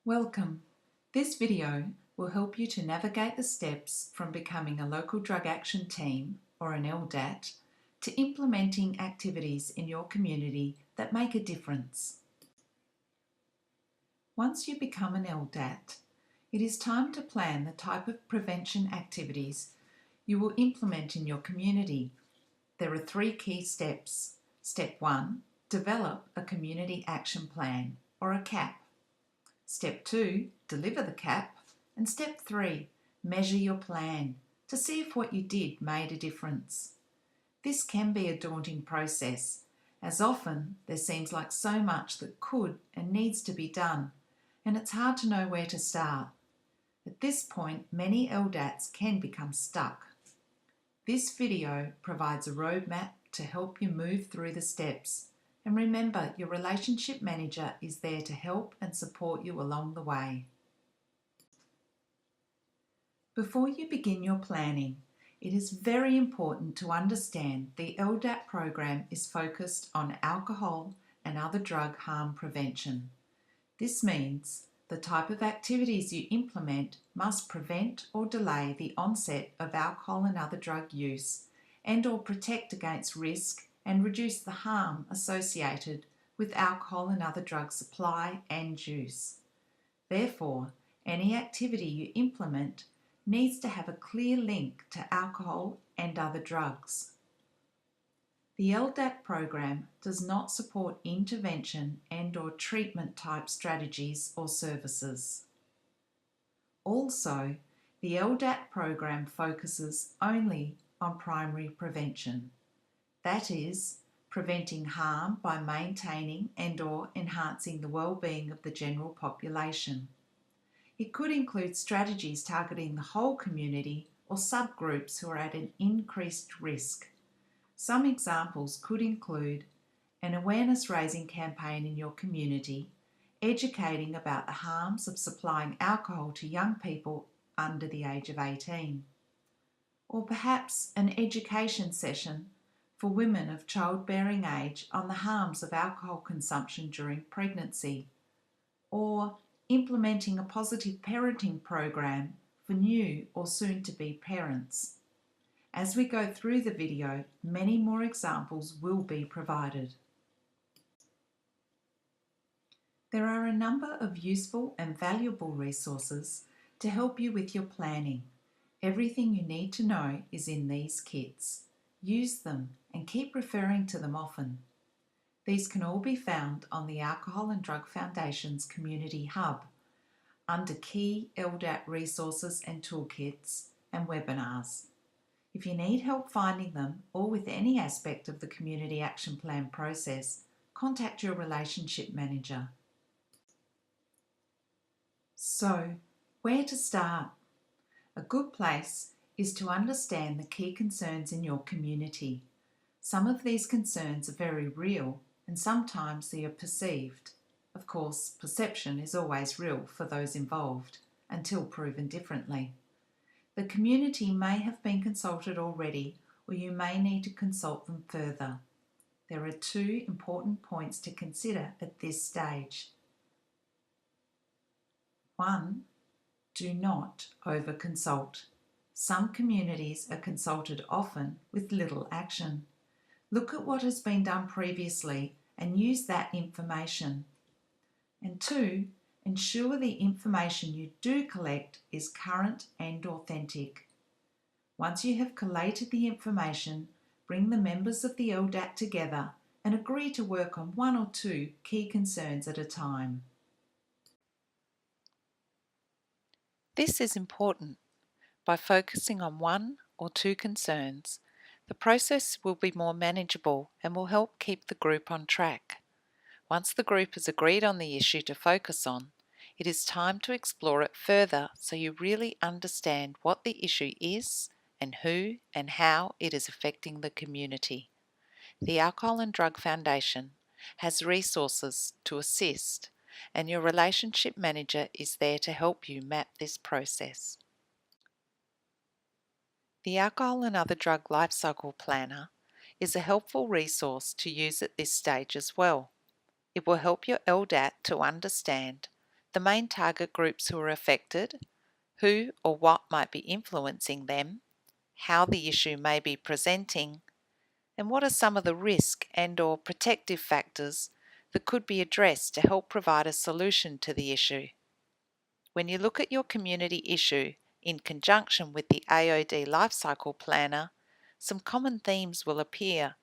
Welcome. This video will help you to navigate the steps from becoming a local drug action team, or an LDAT, to implementing activities in your community that make a difference. Once you become an LDAT, it is time to plan the type of prevention activities you will implement in your community. There are 3 key steps. Step 1, develop a community action plan, or a CAP. Step 2, deliver the CAP. And Step 3, measure your plan to see if what you did made a difference. This can be a daunting process, as often there seems like so much that could and needs to be done, and it's hard to know where to start. At this point, many LDATs can become stuck. This video provides a roadmap to help you move through the steps. And remember, your relationship manager is there to help and support you along the way. Before you begin your planning, it is very important to understand the LDAT program is focused on alcohol and other drug harm prevention. This means the type of activities you implement must prevent or delay the onset of alcohol and other drug use, and/or protect against risk and reduce the harm associated with alcohol and other drug supply and use. Therefore, any activity you implement needs to have a clear link to alcohol and other drugs. The LDAT program does not support intervention and/or treatment type strategies or services. Also, the LDAT program focuses only on primary prevention. That is, preventing harm by maintaining and/or enhancing the well-being of the general population. It could include strategies targeting the whole community or subgroups who are at an increased risk. Some examples could include an awareness-raising campaign in your community, educating about the harms of supplying alcohol to young people under the age of 18, or perhaps an education session for women of childbearing age on the harms of alcohol consumption during pregnancy, or implementing a positive parenting program for new or soon-to-be parents. As we go through the video, many more examples will be provided. There are a number of useful and valuable resources to help you with your planning. Everything you need to know is in these kits. Use them and keep referring to them often. These can all be found on the Alcohol and Drug Foundation's Community Hub under key LDAT resources and toolkits and webinars. If you need help finding them or with any aspect of the Community Action Plan process, contact your relationship manager. So, where to start? A good place is to understand the key concerns in your community. Some of these concerns are very real and sometimes they are perceived. Of course, perception is always real for those involved until proven differently. The community may have been consulted already, or you may need to consult them further. There are 2 important points to consider at this stage. 1. Do not over-consult. Some communities are consulted often with little action. Look at what has been done previously and use that information. And 2, ensure the information you do collect is current and authentic. Once you have collated the information, bring the members of the LDAT together and agree to work on 1 or 2 key concerns at a time. This is important. By focusing on 1 or 2 concerns, the process will be more manageable and will help keep the group on track. Once the group has agreed on the issue to focus on, it is time to explore it further so you really understand what the issue is and who and how it is affecting the community. The Alcohol and Drug Foundation has resources to assist, and your relationship manager is there to help you map this process. The Alcohol and Other Drug Lifecycle Planner is a helpful resource to use at this stage as well. It will help your LDAT to understand the main target groups who are affected, who or what might be influencing them, how the issue may be presenting, and what are some of the risk and/or protective factors that could be addressed to help provide a solution to the issue. When you look at your community issue in conjunction with the AOD Lifecycle Planner, some common themes will appear,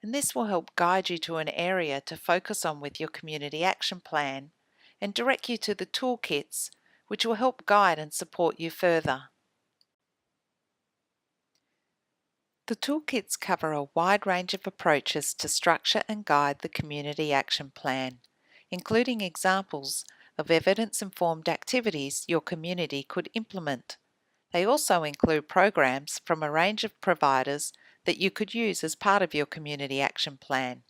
and this will help guide you to an area to focus on with your community action plan and direct you to the toolkits which will help guide and support you further. The toolkits cover a wide range of approaches to structure and guide the community action plan, including examples of evidence-informed activities your community could implement. They also include programs from a range of providers that you could use as part of your community action plan.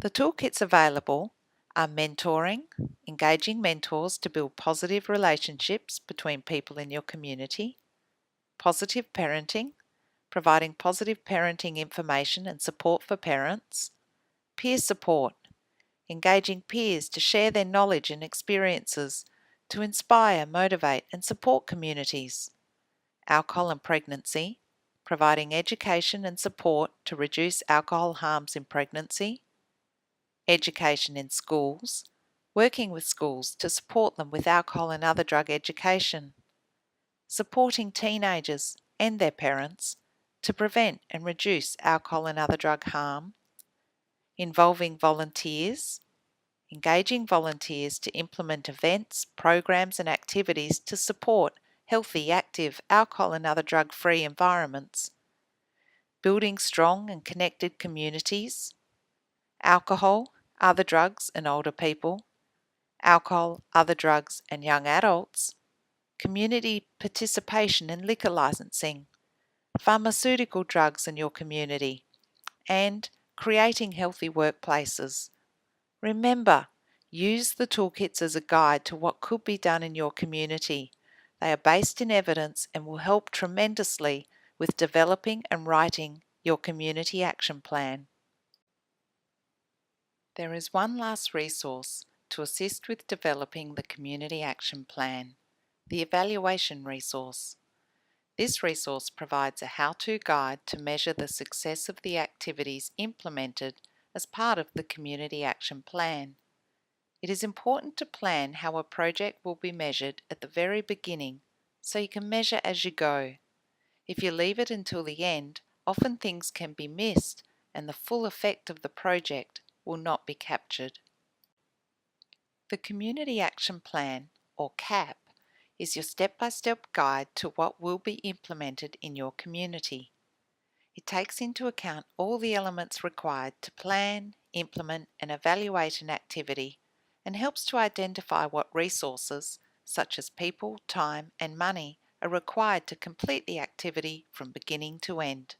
The toolkits available are mentoring, engaging mentors to build positive relationships between people in your community, positive parenting, providing positive parenting information and support for parents, peer support, engaging peers to share their knowledge and experiences to inspire, motivate, and support communities, alcohol and pregnancy, providing education and support to reduce alcohol harms in pregnancy, education in schools, working with schools to support them with alcohol and other drug education, supporting teenagers and their parents to prevent and reduce alcohol and other drug harm, involving volunteers, engaging volunteers to implement events, programs and activities to support healthy, active, alcohol and other drug-free environments, building strong and connected communities, alcohol, other drugs and older people, alcohol, other drugs and young adults, community participation in liquor licensing, pharmaceutical drugs in your community, and creating healthy workplaces. Remember, use the toolkits as a guide to what could be done in your community. They are based in evidence and will help tremendously with developing and writing your community action plan. There is one last resource to assist with developing the community action plan, the evaluation resource. This resource provides a how-to guide to measure the success of the activities implemented as part of the community action plan. It is important to plan how a project will be measured at the very beginning so you can measure as you go. If you leave it until the end, often things can be missed and the full effect of the project will not be captured. The Community Action Plan, or CAP, is your step-by-step guide to what will be implemented in your community. It takes into account all the elements required to plan, implement and evaluate an activity and helps to identify what resources, such as people, time and money, are required to complete the activity from beginning to end.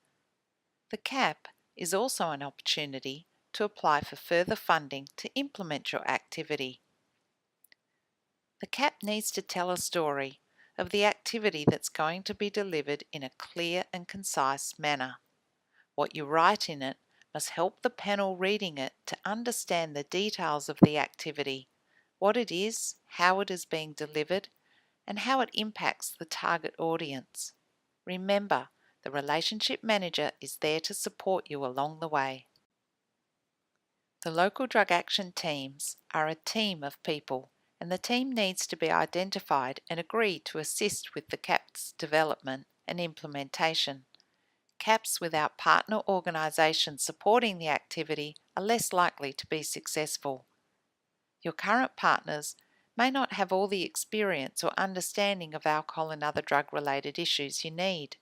The CAP is also an opportunity to apply for further funding to implement your activity. The CAP needs to tell a story of the activity that's going to be delivered in a clear and concise manner. What you write in it must help the panel reading it to understand the details of the activity, what it is, how it is being delivered, and how it impacts the target audience. Remember, the relationship manager is there to support you along the way. The local drug action teams are a team of people, and the team needs to be identified and agreed to assist with the CAP's development and implementation. CAPs without partner organisations supporting the activity are less likely to be successful. Your current partners may not have all the experience or understanding of alcohol and other drug-related issues you need.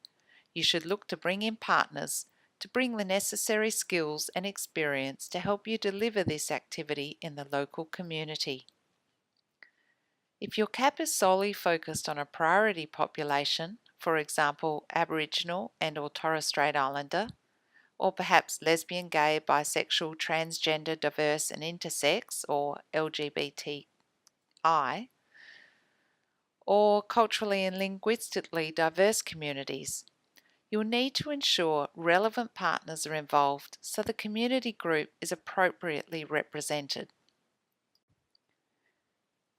You should look to bring in partners to bring the necessary skills and experience to help you deliver this activity in the local community. If your CAP is solely focused on a priority population, for example Aboriginal and/or Torres Strait Islander, or perhaps lesbian, gay, bisexual, transgender, diverse and intersex, or LGBTI, or culturally and linguistically diverse communities, you'll need to ensure relevant partners are involved so the community group is appropriately represented.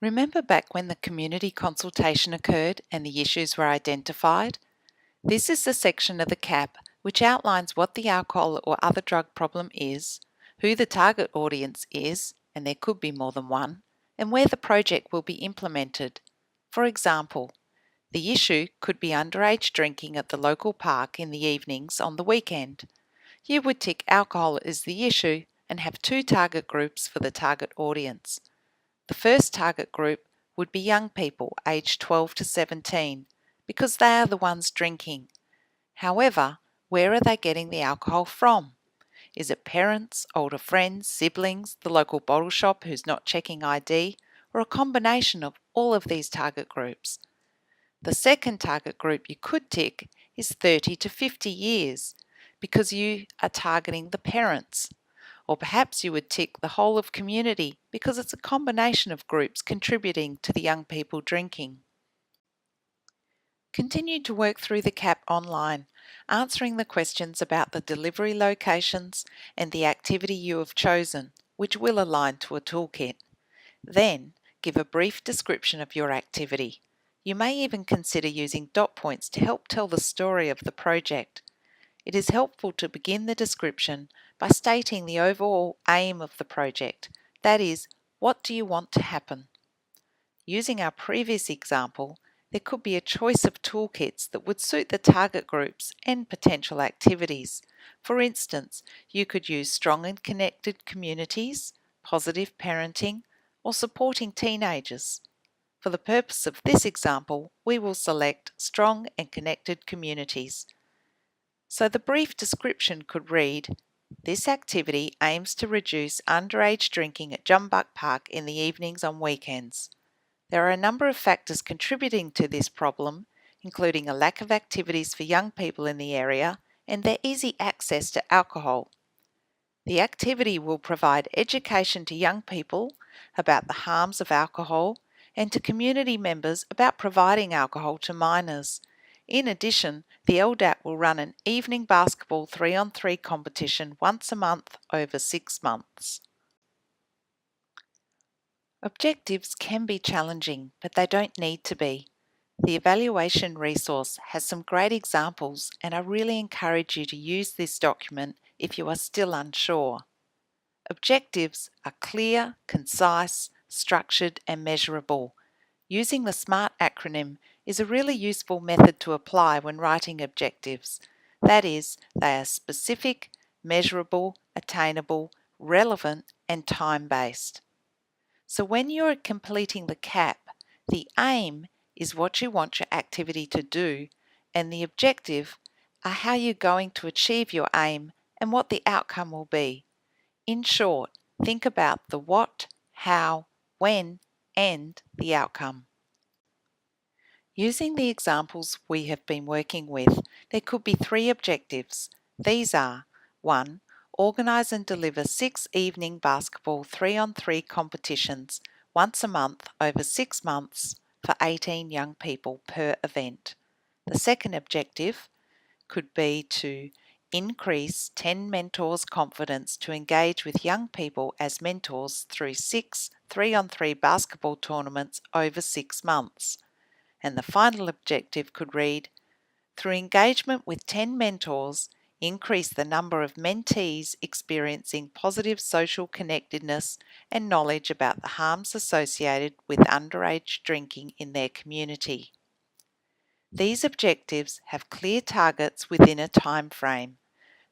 Remember back when the community consultation occurred and the issues were identified? This is the section of the CAP which outlines what the alcohol or other drug problem is, who the target audience is, and there could be more than one, and where the project will be implemented. For example, the issue could be underage drinking at the local park in the evenings on the weekend. You would tick alcohol as the issue and have two target groups for the target audience. The first target group would be young people aged 12 to 17 because they are the ones drinking. However, where are they getting the alcohol from? Is it parents, older friends, siblings, the local bottle shop who's not checking ID, or a combination of all of these target groups? The second target group you could tick is 30 to 50 years because you are targeting the parents. Or perhaps you would tick the whole of community because it's a combination of groups contributing to the young people drinking. Continue to work through the CAP online, answering the questions about the delivery locations and the activity you have chosen, which will align to a toolkit. Then, give a brief description of your activity. You may even consider using dot points to help tell the story of the project. It is helpful to begin the description by stating the overall aim of the project, that is, what do you want to happen? Using our previous example, there could be a choice of toolkits that would suit the target groups and potential activities. For instance, you could use strong and connected communities, positive parenting, or supporting teenagers. For the purpose of this example, we will select strong and connected communities. So the brief description could read, this activity aims to reduce underage drinking at Jumbuck Park in the evenings on weekends. There are a number of factors contributing to this problem, including a lack of activities for young people in the area and their easy access to alcohol. The activity will provide education to young people about the harms of alcohol and to community members about providing alcohol to minors. In addition, the LDAT will run an evening basketball 3-on-3 competition once a month over 6 months. Objectives can be challenging, but they don't need to be. The evaluation resource has some great examples, and I really encourage you to use this document if you are still unsure. Objectives are clear, concise, structured, and measurable. Using the SMART acronym is a really useful method to apply when writing objectives. That is, they are specific, measurable, attainable, relevant, and time-based. So when you're completing the CAP, the aim is what you want your activity to do, and the objective are how you're going to achieve your aim and what the outcome will be. In short, think about the what, how, when, and the outcome. Using the examples we have been working with, there could be 3 objectives. These are 1. Organise and deliver 6 evening basketball 3-on-3 competitions once a month over 6 months for 18 young people per event. The second objective could be to increase 10 mentors' confidence to engage with young people as mentors through 6 3-on-3 basketball tournaments over 6 months. And the final objective could read, through engagement with 10 mentors, increase the number of mentees experiencing positive social connectedness and knowledge about the harms associated with underage drinking in their community. These objectives have clear targets within a time frame.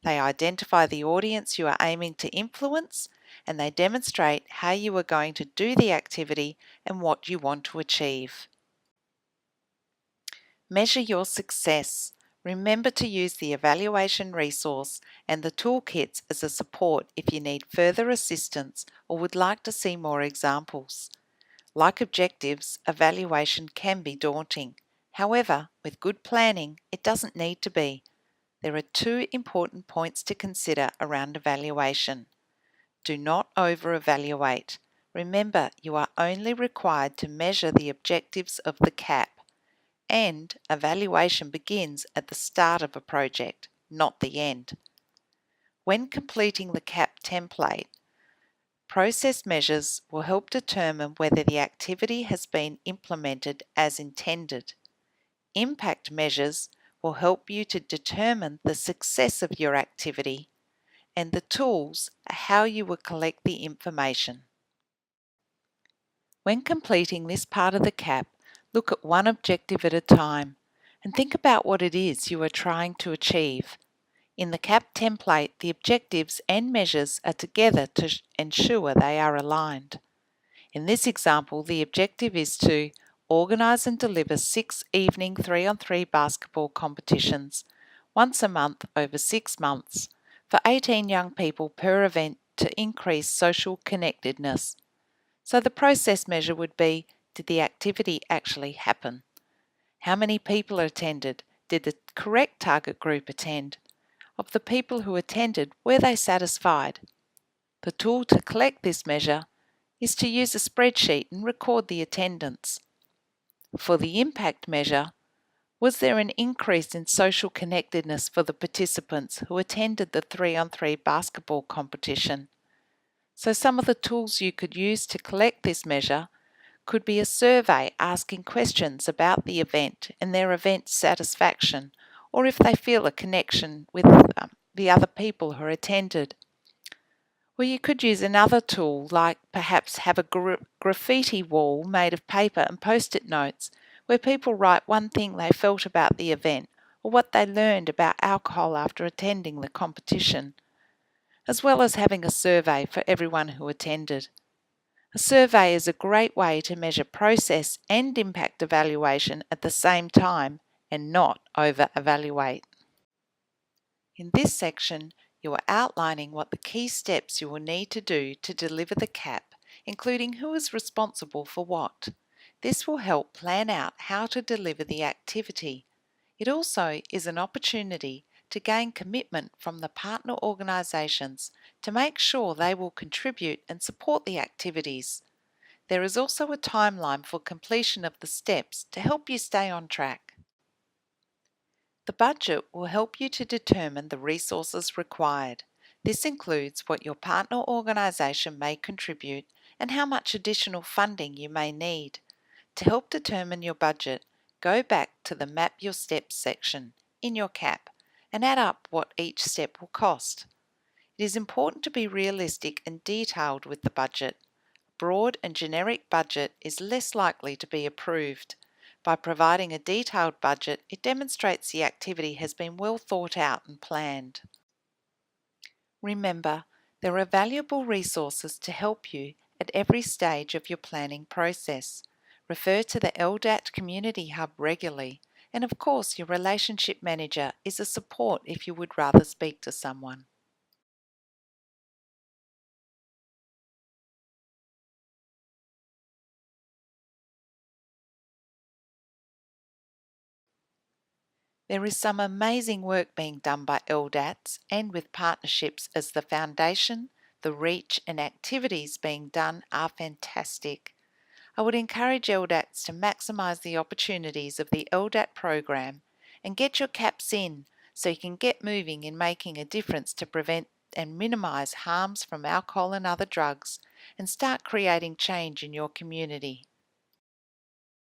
They identify the audience you are aiming to influence, and they demonstrate how you are going to do the activity and what you want to achieve. Measure your success. Remember to use the evaluation resource and the toolkits as a support if you need further assistance or would like to see more examples. Like objectives, evaluation can be daunting. However, with good planning, it doesn't need to be. There are 2 important points to consider around evaluation. Do not over-evaluate. Remember, you are only required to measure the objectives of the CAP, and evaluation begins at the start of a project, not the end. When completing the CAP template, Process measures will help determine whether the activity has been implemented as intended. Impact measures will help you to determine the success of your activity, and the tools are how you will collect the information. When completing this part of the CAP, look at one objective at a time and think about what it is you are trying to achieve. In the CAP template, the objectives and measures are together to ensure they are aligned. In this example, the objective is to organise and deliver 6 evening 3-on-3 basketball competitions once a month over 6 months for 18 young people per event to increase social connectedness. So the process measure would be, did the activity actually happen? How many people attended? Did the correct target group attend? Of the people who attended, were they satisfied? The tool to collect this measure is to use a spreadsheet and record the attendance. For the impact measure, was there an increase in social connectedness for the participants who attended the 3-on-3 basketball competition? So some of the tools you could use to collect this measure could be a survey asking questions about the event and their event satisfaction, or if they feel a connection with the other people who attended. Well, you could use another tool, like perhaps have a graffiti wall made of paper and post-it notes where people write one thing they felt about the event or what they learned about alcohol after attending the competition, as well as having a survey for everyone who attended. A survey is a great way to measure process and impact evaluation at the same time and not over-evaluate. In this section, you are outlining what the key steps you will need to do to deliver the CAP, including who is responsible for what. This will help plan out how to deliver the activity. It also is an opportunity to gain commitment from the partner organisations to make sure they will contribute and support the activities. There is also a timeline for completion of the steps to help you stay on track. The budget will help you to determine the resources required. This includes what your partner organisation may contribute and how much additional funding you may need. To help determine your budget, go back to the Map Your Steps section in your CAP and add up what each step will cost. It is important to be realistic and detailed with the budget. A broad and generic budget is less likely to be approved. By providing a detailed budget, it demonstrates the activity has been well thought out and planned. Remember, there are valuable resources to help you at every stage of your planning process. Refer to the LDAT Community Hub regularly, and of course, your relationship manager is a support if you would rather speak to someone. There is some amazing work being done by LDATs and with partnerships as the foundation, the reach and activities being done are fantastic. I would encourage LDATs to maximise the opportunities of the LDAT program and get your CAPs in so you can get moving in making a difference to prevent and minimise harms from alcohol and other drugs and start creating change in your community.